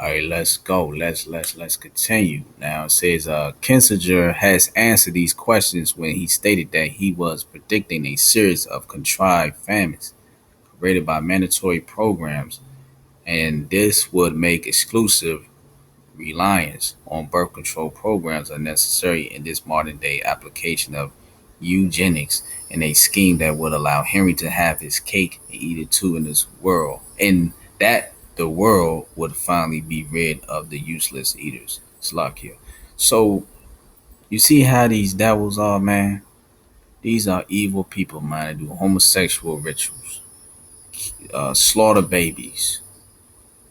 right, let's go. Let's continue. Now it says Kissinger has answered these questions when he stated that he was predicting a series of contrived famines created by mandatory programs, and this would make exclusive reliance on birth control programs unnecessary in this modern day application of eugenics in a scheme that would allow Henry to have his cake and eat it too in this world. And that the world would finally be rid of the useless eaters. Slakia. So you see how these devils are, man? These are evil people, man. They do homosexual rituals, slaughter babies.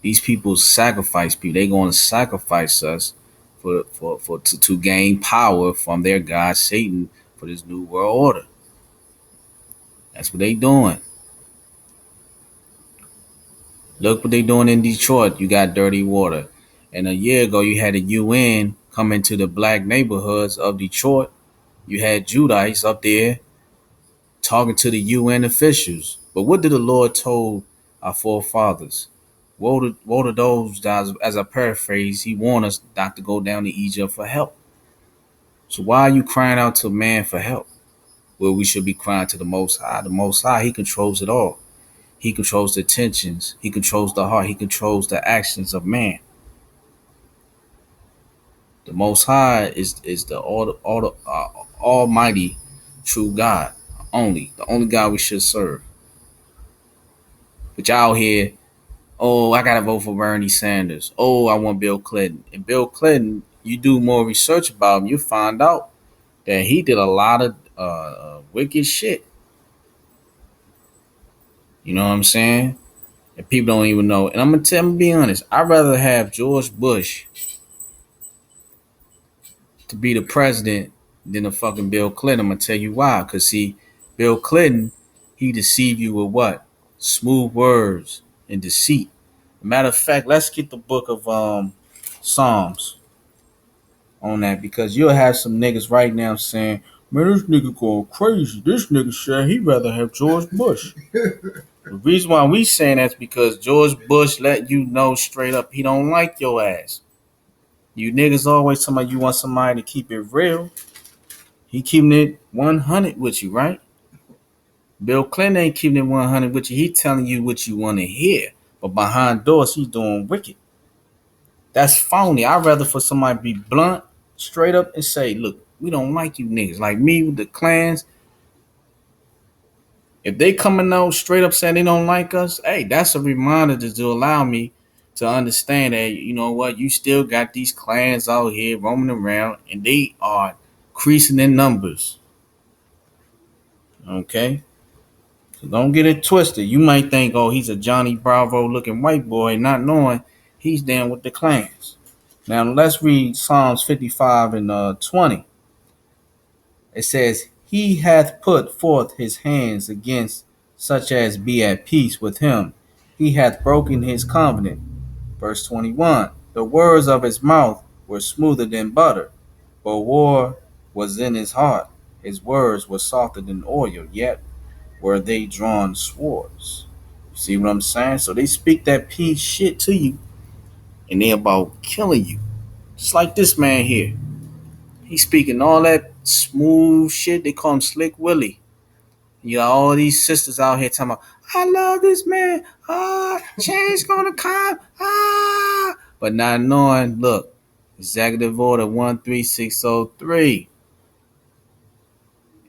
These people sacrifice people. They going to sacrifice us to gain power from their god Satan for this new world order. That's what they doing. Look what they doing in Detroit. You got dirty water. And a year ago, you had the UN come into the black neighborhoods of Detroit. You had Judites up there talking to the UN officials. But what did the Lord told our forefathers? Woe to those guys, as I paraphrase, he warned us not to go down to Egypt for help. So why are you crying out to man for help? Well, we should be crying to the Most High. The Most High, he controls it all. He controls the intentions. He controls the heart. He controls the actions of man. The Most High is the Almighty, true God. The only God we should serve. But y'all here, oh, I gotta vote for Bernie Sanders. Oh, I want Bill Clinton. And Bill Clinton, you do more research about him, you find out that he did a lot of wicked shit. You know what I'm saying? And people don't even know. And I'm gonna be honest. I'd rather have George Bush to be the president than a fucking Bill Clinton. I'm gonna tell you why. Cause see, Bill Clinton, he deceived you with what? Smooth words and deceit. Matter of fact, let's get the book of Psalms on that because you'll have some niggas right now saying, "Man, this nigga going crazy. This nigga said he'd rather have George Bush." The reason why we saying that's because George Bush let you know straight up he don't like your ass. You niggas always talking about you want somebody to keep it real. He keeping it 100 with you, right? Bill Clinton ain't keeping it 100 with you. He telling you what you want to hear. But behind doors, he's doing wicked. That's phony. I'd rather for somebody to be blunt, straight up, and say, look, we don't like you niggas. Like me with the clans, if they coming out straight up saying they don't like us, hey, that's a reminder to allow me to understand that, you know what, you still got these clans out here roaming around and they are increasing in numbers. Okay? So don't get it twisted. You might think, oh, he's a Johnny Bravo looking white boy, not knowing he's down with the clans. Now let's read Psalms 55 and 20. It says, He hath put forth his hands against such as be at peace with him. He hath broken his covenant. Verse 21. The words of his mouth were smoother than butter, but war was in his heart. His words were softer than oil, yet were they drawn swords. You see what I'm saying? So they speak that peace shit to you, and they about killing you. Just like this man here. He's speaking all that smooth shit. They call him Slick Willie. You got all these sisters out here talking about, I love this man. Change gonna come. But not knowing, look, Executive Order 13603.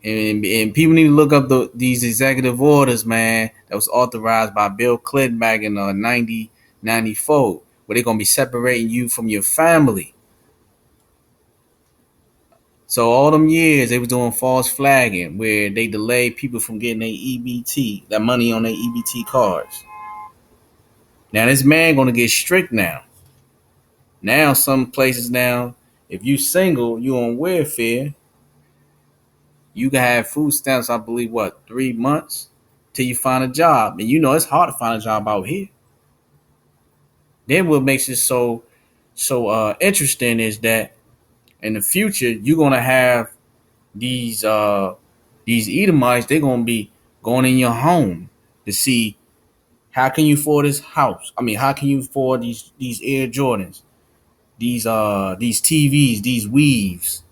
And people need to look up these executive orders, man, that was authorized by Bill Clinton back in 1994, where they're going to be separating you from your family. So all them years they was doing false flagging where they delayed people from getting their EBT, that money on their EBT cards. Now this man gonna get strict now. Now some places now, if you single, you on welfare, you can have food stamps, I believe, 3 months till you find a job. And you know it's hard to find a job out here. Then what makes it so interesting is that in the future you're gonna have these Edomites, they're gonna be going in your home to see How can you afford this house? I mean, how can you afford these Air Jordans, these TVs, these weaves,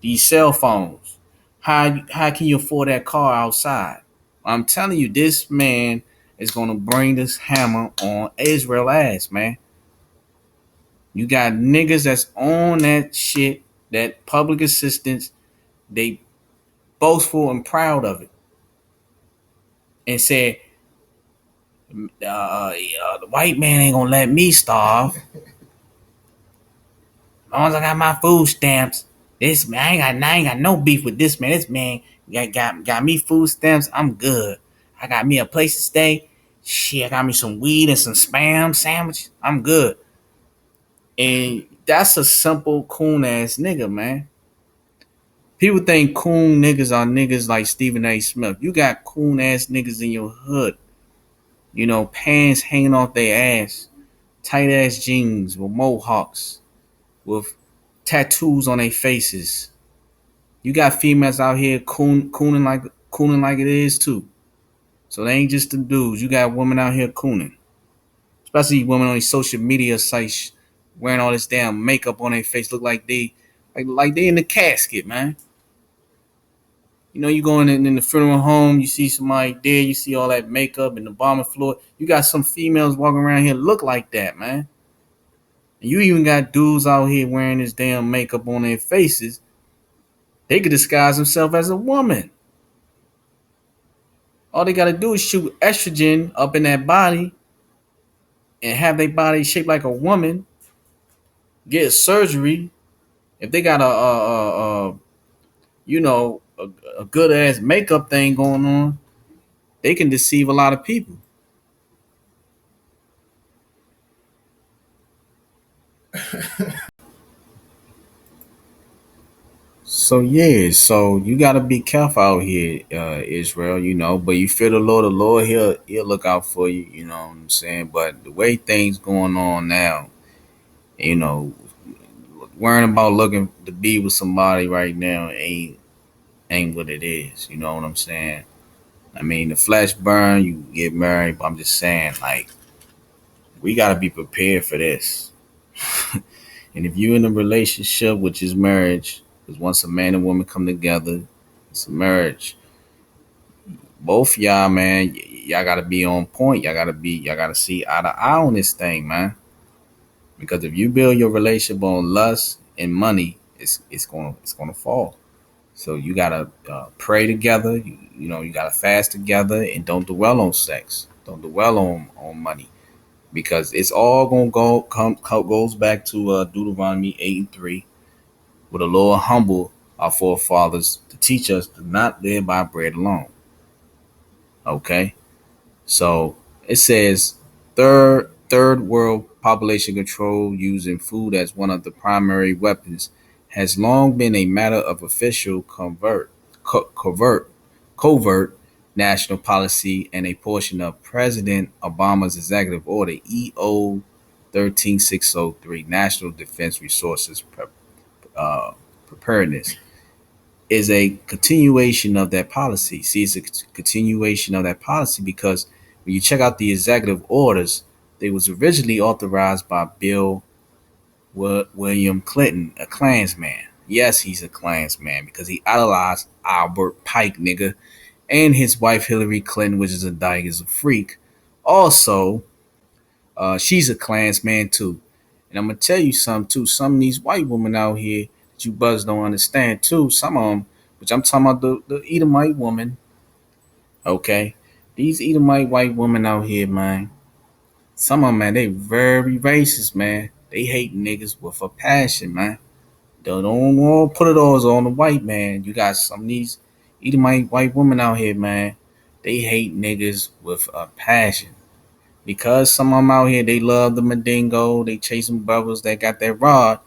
these cell phones? How can you afford that car outside? I'm telling you, this man is gonna bring this hammer on Israel ass, man. You got niggas that's on that shit, that public assistance. They boastful and proud of it, and said, "The white man ain't gonna let me starve. As long as I got my food stamps, this man I ain't got no beef with this man. This man got me food stamps. I'm good. I got me a place to stay. Shit, I got me some weed and some spam sandwiches. I'm good." And that's a simple coon ass nigga, man. People think coon niggas are niggas like Stephen A. Smith. You got coon ass niggas in your hood. You know, pants hanging off their ass, tight ass jeans with mohawks, with tattoos on their faces. You got females out here cooning like it is too. So they ain't just the dudes. You got women out here cooning, especially women on these social media sites wearing all this damn makeup on their face, look like like they in the casket, man. You know, you going in the funeral home, you see somebody dead, you see all that makeup and the bomber floor. You got some females walking around here look like that, man. And you even got dudes out here wearing this damn makeup on their faces. They could disguise themselves as a woman. All they gotta do is shoot estrogen up in that body and have their body shaped like a woman. Get a surgery. If they got you know a good ass makeup thing going on, they can deceive a lot of people. So yeah, so you gotta be careful out here, Israel. You know, but you fear the Lord, he'll look out for you. You know what I'm saying? But the way things going on now, you know, worrying about looking to be with somebody right now ain't what it is. You know what I'm saying? I mean, the flesh burn, you get married, but I'm just saying, like, we gotta be prepared for this. And if you're in a relationship, which is marriage, because once a man and woman come together, it's a marriage. Both y'all, man, y'all gotta be on point. Y'all gotta see eye to eye on this thing, man. Because if you build your relationship on lust and money, it's gonna fall. So you gotta pray together. You know, you gotta fast together, and don't dwell on sex. Don't dwell on money, because it's all gonna goes back to Deuteronomy 8:3, where the Lord humble our forefathers to teach us to not live by bread alone. Okay, so it says third world population control using food as one of the primary weapons has long been a matter of official covert national policy and a portion of President Obama's executive order EO 13603 National Defense Resources Preparedness is a continuation of that policy. See, it's a continuation of that policy because when you check out the executive orders, they was originally authorized by Bill William Clinton, a Klansman. Yes, he's a Klansman because he idolized Albert Pike, nigga, and his wife Hillary Clinton, which is indicted as a freak. Also, she's a Klansman too. And I'm gonna tell you something too. Some of these white women out here that you buzz don't understand too. Some of them, which I'm talking about the Edomite woman. Okay, these Edomite white women out here, man. Some of them, man, they very racist, man. They hate niggas with a passion, man. Don't want to put it all on the white man. You got some of these Edomite white women out here, man. They hate niggas with a passion. Because some of them out here, they love the Mandingo. They chasing brothers that got that rod.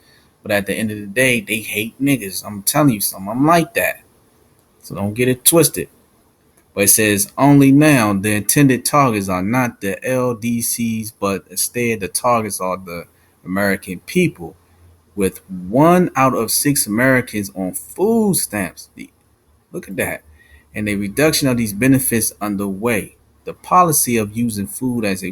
But at the end of the day, they hate niggas. I'm telling you, some of them like that. So don't get it twisted. But it says only now the intended targets are not the LDCs, but instead the targets are the American people, with 1 out of 6 Americans on food stamps. Look at that. And a reduction of these benefits underway. The policy of using food as a